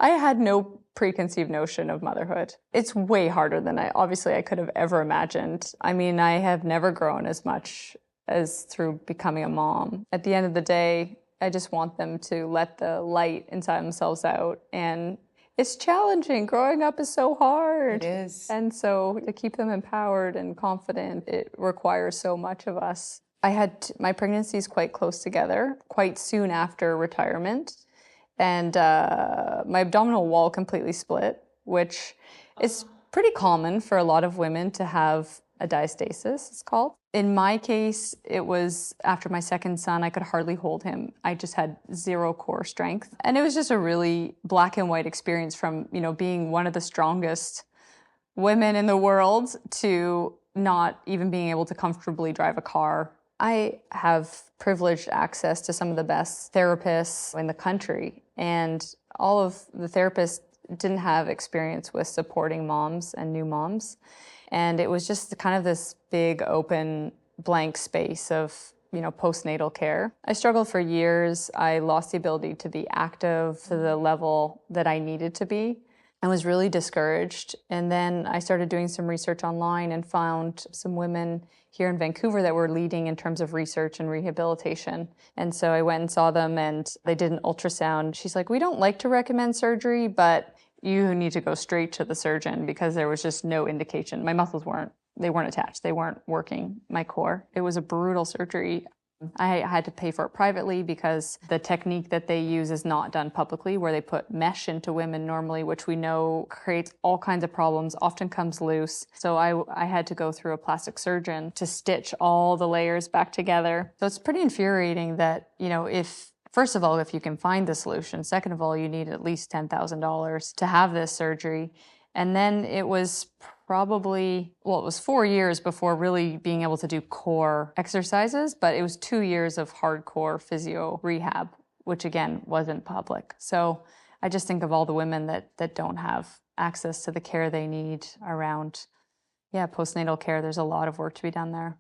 I had no preconceived notion of motherhood. It's way harder than I could have ever imagined. I mean, I have never grown as much as through becoming a mom. At the end of the day, I just want them to let the light inside themselves out. And it's challenging. Growing up is so hard. It is. And so to keep them empowered and confident, it requires so much of us. I had my pregnancies quite close together, quite soon after retirement. And my abdominal wall completely split, which is pretty common for a lot of women to have a diastasis, it's called. In my case, it was after my second son. I could hardly hold him. I just had zero core strength. And it was just a really black and white experience from, being one of the strongest women in the world to not even being able to comfortably drive a car. I have privileged access to some of the best therapists in the country, and all of the therapists didn't have experience with supporting moms and new moms. And it was just kind of this big open blank space of, postnatal care. I struggled for years. I lost the ability to be active to the level that I needed to be. I was really discouraged. And then I started doing some research online and found some women here in Vancouver that were leading in terms of research and rehabilitation. And so I went and saw them, and they did an ultrasound. She's like, "We don't like to recommend surgery, but you need to go straight to the surgeon," because there was just no indication. My muscles weren't attached. They weren't working, my core. It was a brutal surgery. I had to pay for it privately because the technique that they use is not done publicly, where they put mesh into women normally, which we know creates all kinds of problems, often comes loose. So I had to go through a plastic surgeon to stitch all the layers back together. So it's pretty infuriating that, first of all, if you can find the solution. Second of all, you need at least $10,000 to have this surgery. And then it was it was 4 years before really being able to do core exercises, but it was 2 years of hardcore physio rehab, which again, wasn't public. So I just think of all the women that don't have access to the care they need around, postnatal care. There's a lot of work to be done there.